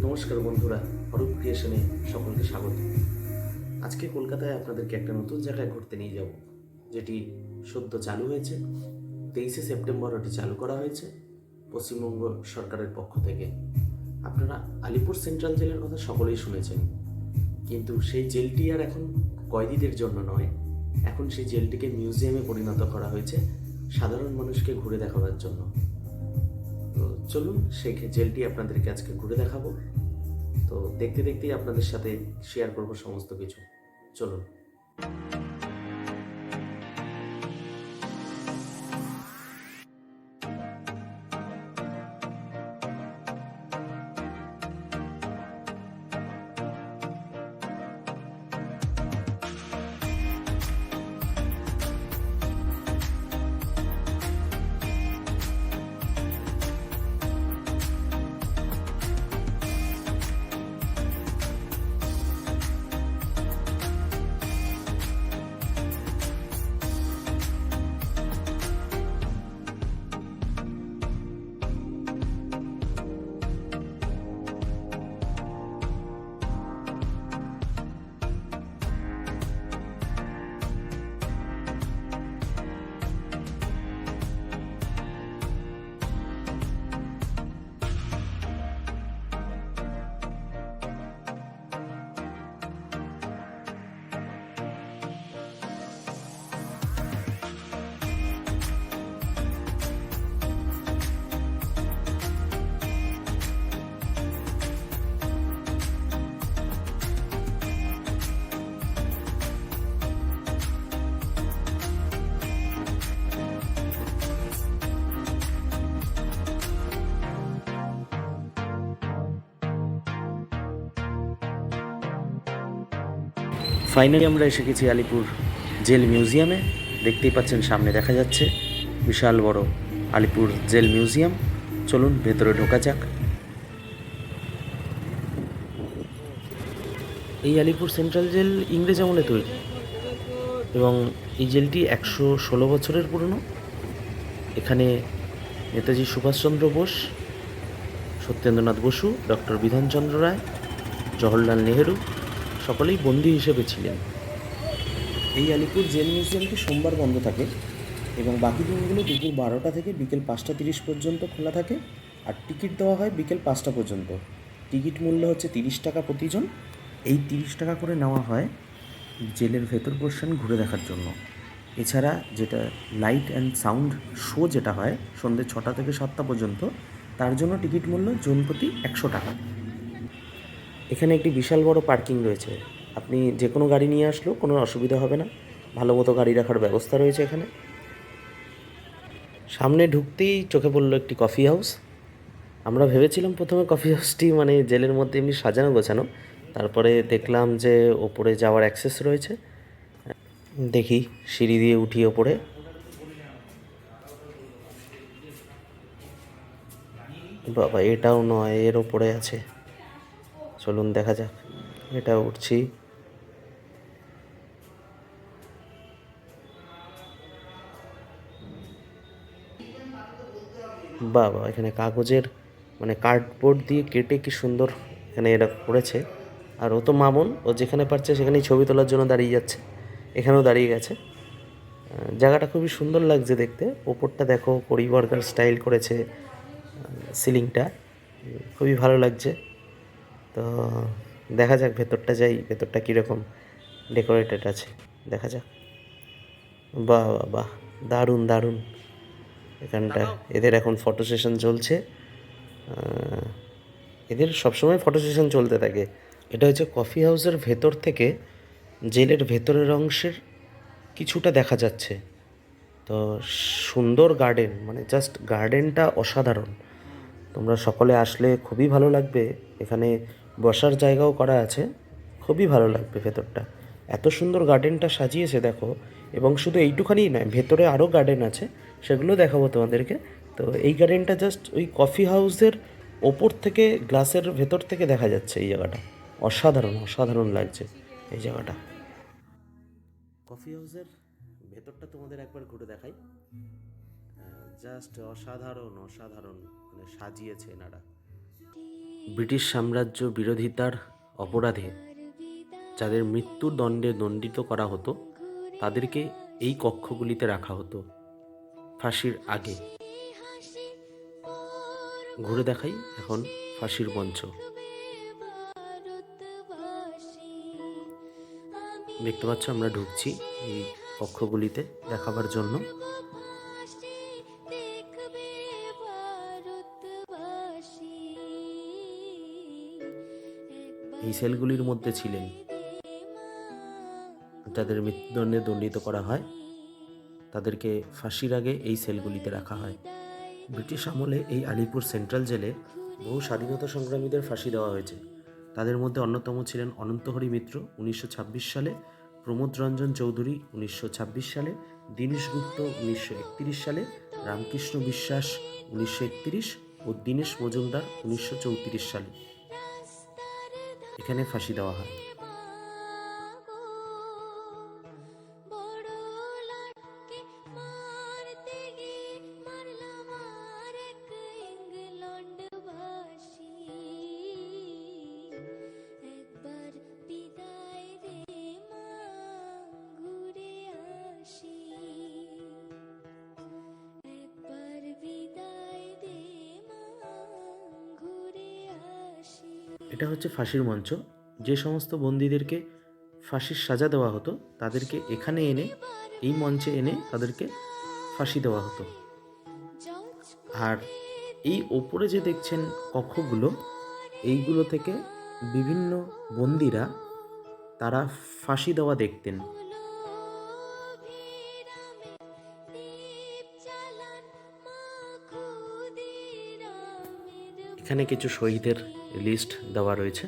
নমস্কার বন্ধুরা, অরূপ ক্রিয়েশনে সকলকে স্বাগত। আজকে কলকাতায় আপনাদেরকে একটা নতুন জায়গায় ঘুরতে নিয়ে যাব, যেটি সদ্য চালু হয়েছে। 23শে সেপ্টেম্বর ওটি চালু করা হয়েছে পশ্চিমবঙ্গ সরকারের পক্ষ থেকে। আপনারা আলিপুর সেন্ট্রাল জেলের কথা সকলেই শুনেছেন, কিন্তু সেই জেলটি আর এখন কয়েদিদের জন্য নয়, এখন সেই জেলটিকে মিউজিয়ামে পরিণত করা হয়েছে সাধারণ মানুষকে ঘুরে দেখাবার জন্য। তো চলুন সেই জেলটি আপনাদেরকে আজকে ঘুরে দেখাবো। তো দেখতে দেখতেই আপনাদের সাথে শেয়ার করব সমস্ত কিছু। চলুন। ফাইনালি আমরা এসে গেছি আলিপুর জেল মিউজিয়ামে। দেখতেই পাচ্ছেন সামনে দেখা যাচ্ছে বিশাল বড় আলিপুর জেল মিউজিয়াম। চলুন ভেতরে ঢোকা যাক। এই আলিপুর সেন্ট্রাল জেল ইংরেজ আমলে তৈরি, এবং এই জেলটি 116 বছরের পুরনো। এখানে নেতাজি সুভাষচন্দ্র বোস, সত্যেন্দ্রনাথ বসু, ডক্টর বিধানচন্দ্র রায়, জওহরলাল নেহেরু সকলেই বন্দী হিসেবে ছিলেন। এই আলিপুর জেল মিউজিয়ামটি সোমবার বন্ধ থাকে এবং বাকি দিনগুলো দুপুর 12টা থেকে বিকেল 5টা 30 পর্যন্ত খোলা থাকে। আর টিকিট দেওয়া হয় বিকেল 5টা পর্যন্ত। টিকিট মূল্য হচ্ছে 30 টাকা প্রতিজন। এই 30 টাকা করে নেওয়া হয় জেলের ভেতর পোর্শন ঘুরে দেখার জন্য। এছাড়া যেটা লাইট অ্যান্ড সাউন্ড শো যেটা হয় সন্ধ্যে 6টা থেকে 7টা পর্যন্ত, তার জন্য টিকিট মূল্য জন প্রতি 100 টাকা। এখানে একটি বিশাল বড় পার্কিং রয়েছে। আপনি যে কোনো গাড়ি নিয়ে আসলেও কোনো অসুবিধা হবে না, ভালো মতো গাড়ি রাখার ব্যবস্থা রয়েছে এখানে। সামনে ঢুকতেই চোখে পড়লো একটি কফি হাউস। আমরা ভেবেছিলাম প্রথমে কফি হাউসটি মানে জেলের মধ্যে এমনি সাজানো গোছানো, তারপরে দেখলাম যে ওপরে যাওয়ার অ্যাক্সেস রয়েছে। দেখি সিঁড়ি দিয়ে উঠি ওপরে। বাবা, এটাও নয়, এর ওপরে আছে। চলুন দেখা যাক। এটা উঠছি। বাবা, এখানে কাগজের মানে কার্ডবোর্ড দিয়ে কেটে কি সুন্দর এখানে এরা করেছে। আর ও তো মামুন, ও যেখানে পারছে সেখানেই ছবি তোলার জন্য দাঁড়িয়ে যাচ্ছে। এখানেও দাঁড়িয়ে গেছে। জায়গাটা খুবই সুন্দর লাগছে দেখতে। ওপরটা দেখো পরিবারকার স্টাইল করেছে, সিলিংটা খুবই ভালো লাগছে। তো দেখা যাক, ভেতরটা যাই, ভেতরটা কীরকম ডেকোরেটেড আছে দেখা যাক। বাহ বাহ বাহ, দারুণ দারুণ। এখানটা এদের এখন ফটো সেশন চলছে। এদের সবসময় ফটো সেশন চলতে থাকে। এটা হচ্ছে কফি হাউসের ভেতর থেকে জেলের ভেতরের অংশের কিছুটা দেখা যাচ্ছে। তো সুন্দর গার্ডেন, মানে জাস্ট গার্ডেনটা অসাধারণ। তোমরা সকলে আসলে খুবই ভালো লাগবে। এখানে বসার জায়গাও করা আছে, খুবই ভালো লাগবে ভেতরটা। এত সুন্দর গার্ডেনটা সাজিয়েছে দেখো। এবং শুধু এইটুখানিই নয়, ভেতরে আরও গার্ডেন আছে, সেগুলো দেখাবো তোমাদেরকে। তো এই গার্ডেনটা জাস্ট ওই কফি হাউসের ওপর থেকে, গ্লাসের ভেতর থেকে দেখা যাচ্ছে এই জায়গাটা। অসাধারণ অসাধারণ লাগছে এই জায়গাটা। কফি হাউসের ভেতরটা তোমাদের একবার ঘুরে দেখাই। জাস্ট অসাধারণ অসাধারণ মানে সাজিয়েছে এনারা। ব্রিটিশ সাম্রাজ্য বিরোধিতার অপরাধে যাদের মৃত্যুর দণ্ডে দণ্ডিত করা হতো তাদেরকে এই কক্ষগুলিতে রাখা হতো ফাঁসির আগে। ঘুরে দেখাই এখন ফাঁসির মঞ্চ। দেখতে পাচ্ছ আমরা ঢুকছি এই কক্ষগুলিতে দেখাবার জন্য। এই সেলগুলির মধ্যে ছিলেন যাদের মৃত্যুদণ্ডে দণ্ডিত করা হয়, তাদেরকে ফাঁসির আগে এই সেলগুলিতে রাখা হয়। ব্রিটিশ আমলে এই আলিপুর সেন্ট্রাল জেলে বহু স্বাধীনতা সংগ্রামীদের ফাঁসি দেওয়া হয়েছে। তাদের মধ্যে অন্যতম ছিলেন অনন্তহরি মিত্র 1926 সালে, প্রমোদ রঞ্জন চৌধুরী 1926 সালে, দীনেশ গুপ্ত 1931 সালে, রামকৃষ্ণ বিশ্বাস 1931 ও দীনেশ মজুমদার 1934 সালে এখানে ফাঁসি দেওয়া হয়। এটা হচ্ছে ফাঁসির মঞ্চ। যে সমস্ত বন্দীদেরকে ফাঁসির সাজা দেওয়া হতো তাদেরকে এখানে এনে, এই মঞ্চে এনে তাদেরকে ফাঁসি দেওয়া হতো। আর এই ওপরে যে দেখছেন কক্ষগুলো, এইগুলো থেকে বিভিন্ন বন্দীরা তারা ফাঁসি দেওয়া দেখতেন। এখানে কিছু শহীদের লিস্ট দেওয়া রয়েছে।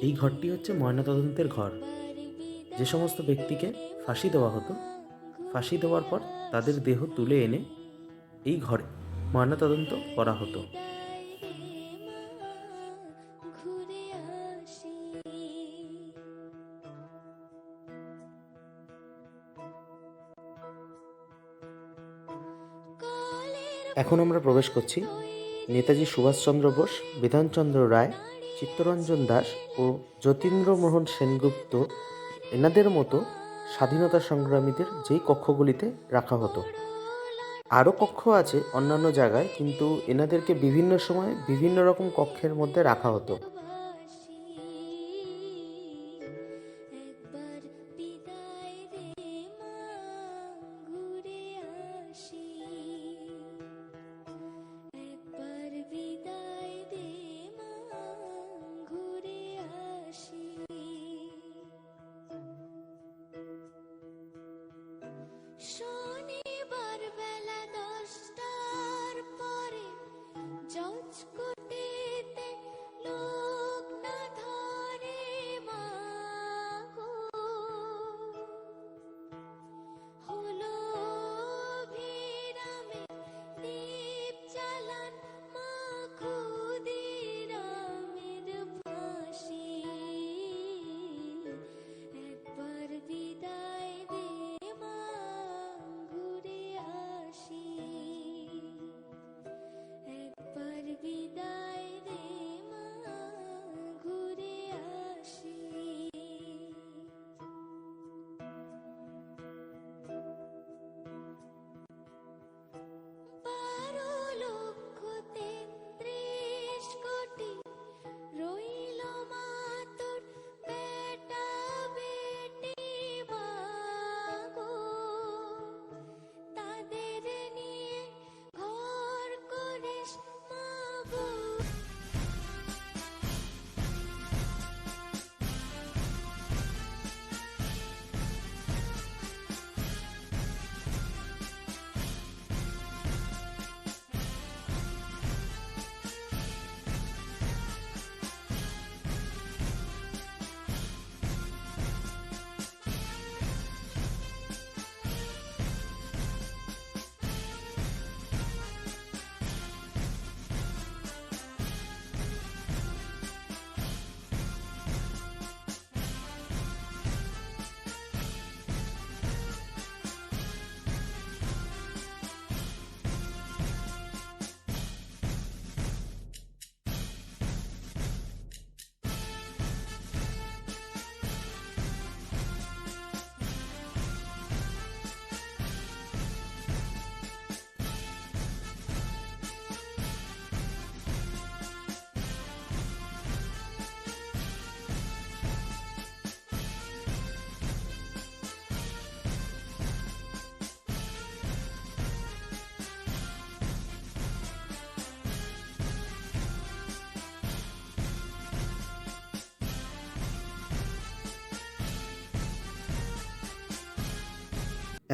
এই ঘরটি হচ্ছে ময়নাতদন্তের ঘর। যে সমস্ত ব্যক্তিকে ফাঁসি দেওয়া হতো, ফাঁসি দেওয়ার পর তাদের দেহ তুলে এনে এই ঘরে ময়নাতদন্ত করা হতো। এখন আমরা প্রবেশ করছি নেতাজি সুভাষচন্দ্র বোস, বিধানচন্দ্র রায়, চিত্তরঞ্জন দাস ও যতীন্দ্রমোহন সেনগুপ্ত এনাদের মতো স্বাধীনতা সংগ্রামীদের যেই কক্ষগুলিতে রাখা হতো। আরও কক্ষ আছে অন্যান্য জায়গায়, কিন্তু এনাদেরকে বিভিন্ন সময় বিভিন্ন রকম কক্ষের মধ্যে রাখা হতো। শনিবার বেলা 10টার পরে জজকোটেতে লোক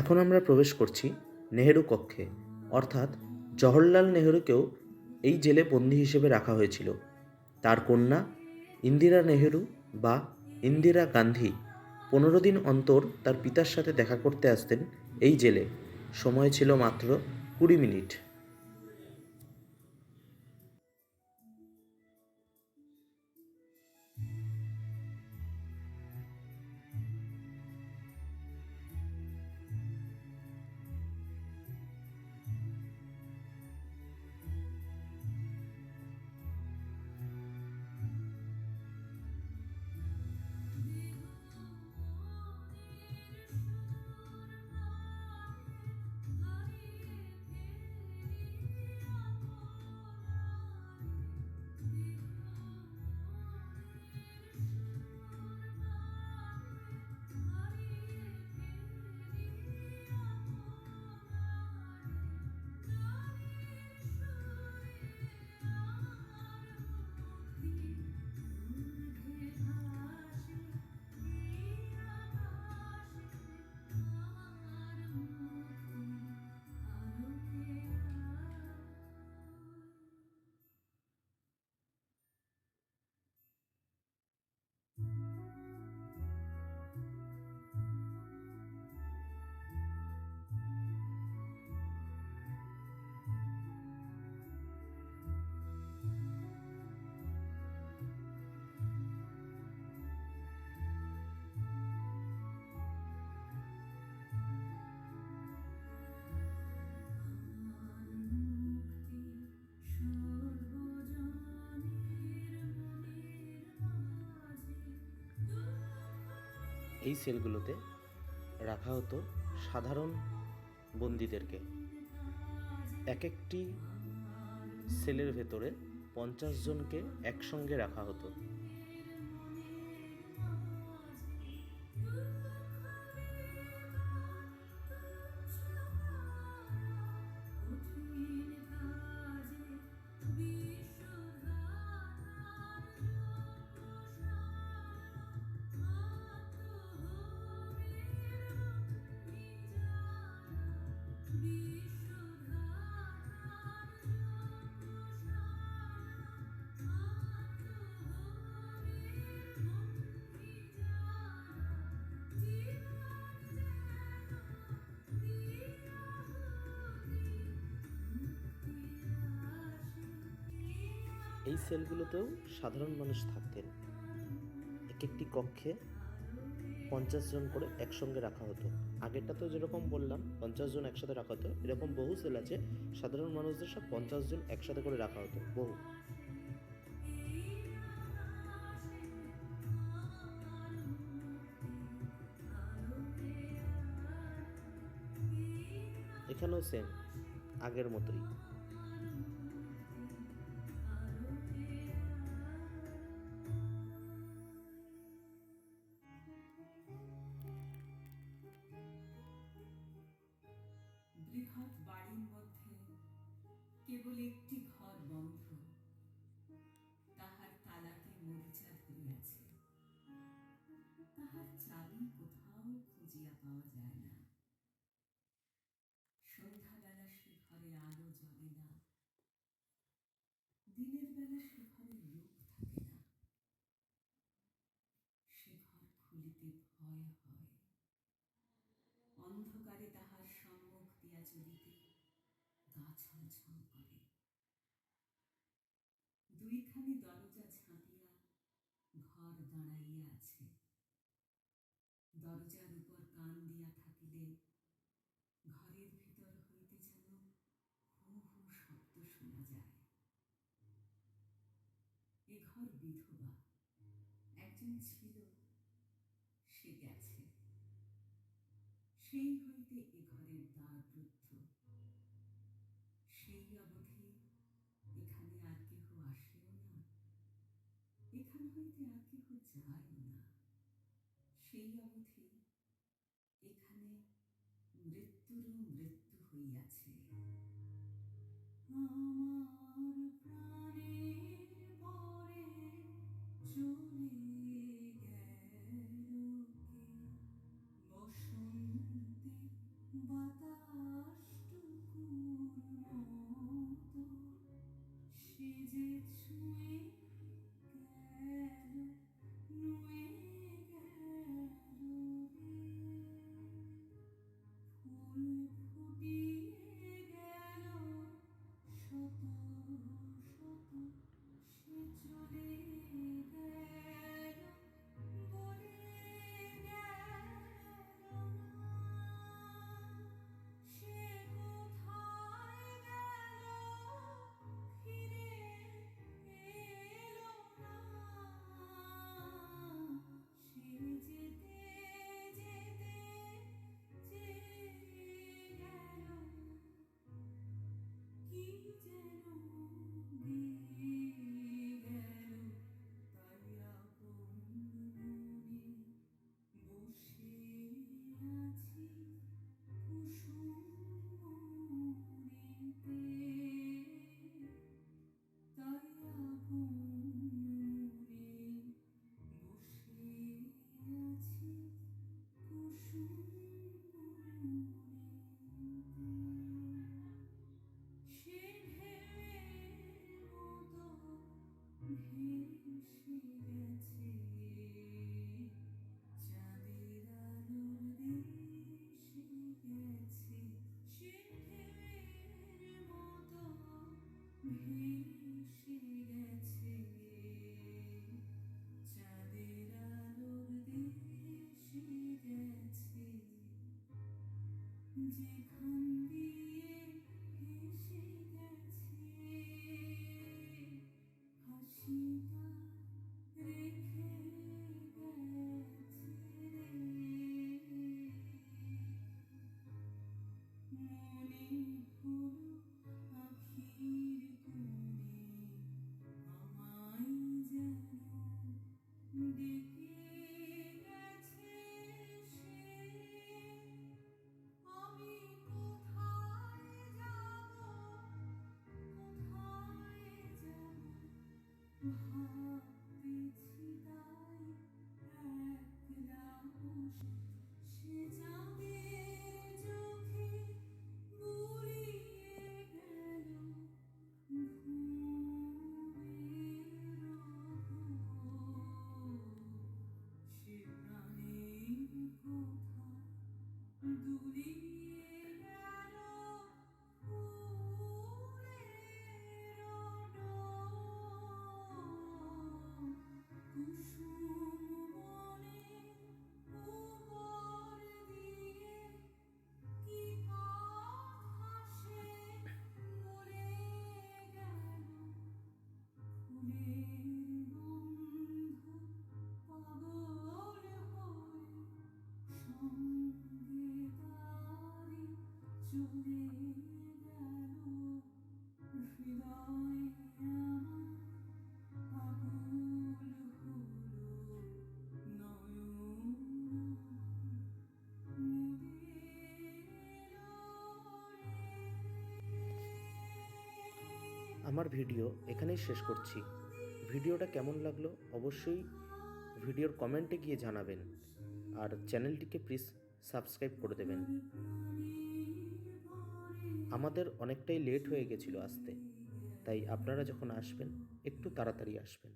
এখন আমরা প্রবেশ করছি নেহেরু কক্ষে, অর্থাৎ জওহরলাল নেহেরুকেও এই জেলে বন্দী হিসেবে রাখা হয়েছিল। তার কন্যা ইন্দিরা নেহেরু বা ইন্দিরা গান্ধী 15 দিন অন্তর তার পিতার সাথে দেখা করতে আসতেন এই জেলে। সময় ছিল মাত্র 20 মিনিট। এই সেলগুলোতে রাখা হতো সাধারণ বন্দীদেরকে। এক একটি সেলের ভেতরে 50 জনকে একসঙ্গে রাখা হতো। এই সেলগুলোতেও সাধারণ মানুষ থাকতেন। এক একটি কক্ষে 50 জন করে একসঙ্গে রাখা হতো। আগেরটা তো যেরকম বললাম 50 জন একসাথে রাখা হতো, এরকম বহু সেল আছে সাধারণ মানুষদের সব 50 জন একসাথে করে রাখা হতো বহু। এখানেও সেম আগের মতোই। বৃহৎ বাড়ির মধ্যে কেবল একটি ঘর বন্ধ, তাহার তালাতে মরিচা ধরিয়াছে, তাহার চাবি কোথাও খুঁজিয়া পাওয়া যায় না। সন্ধ্যাবেলা সে ঘরে আলো জ্বলে না, দিনের বেলা সে ঘরে লোক থাকে না। সে ঘর খুলিতে ভয় হয়, অন্ধকারে তাহার সম্মুখ দিয়া চলিতে গা ছমছম করে। দুইখানি দরজা ঝাঁপিয়া ঘর দাঁড়াইয়া আছে, দরজার উপর কান দিয়া থাকিলে ঘরের ভিতর হইতে যেন হু হু শব্দ শোনা যায়। এ ঘর বিধবা, একজন ছিল, সে গেছে। সেই হইতে এ ঘরের দ্বার রুদ্ধ। সেই অবধি এখানে আর কেহ আসেও না, এখান হইতে আর কেহ যায়ও না। সেই অবধি এখানে মৃত্যুরও মৃত্যু হইয়াছে। আমার প্রাণের পরে চলে গেল কে, বসন্তের ভেসে গেছে চাঁদের আলোর দেশে গেছে সে ঢেউয়ের মতো ভেসে গেছে চাঁদের আলোর দেশে গেছে যেখান দিয়ে ভেসে গেছে হাসিটা রেখে গেছে রে মনে হলো আখির কোণে আমায় যেন ডেকে গেছে সে আমি কোথায় যাব ভাবতেছি তাই একলা বসে সে চাঁদের চোখে বুড়িয়ে গেল ঘুমের ঘোর। সে প্রাণের কোথায় দুলিয়ে গেল ফুলের ডোর। কুসুম বনের উপর দিয়ে কি কথা সে বলে গেল ফুলের গন্ধ পাগল হয়ে সঙ্গে তারি চলে গেল হৃদয় আমার আকুল হলো নয়ন মুদে এলো রে। আমার ভিডিও এখানেই শেষ করছি। ভিডিওটা কেমন লাগলো অবশ্যই ভিডিওর কমেন্টে গিয়ে জানাবেন, আর চ্যানেলটিকে প্লিজ সাবস্ক্রাইব করে দেবেন। আমাদের অনেকটাই লেট হয়ে গেছিলো আসতে, তাই আপনারা যখন আসবেন একটু তাড়াতাড়ি আসবেন।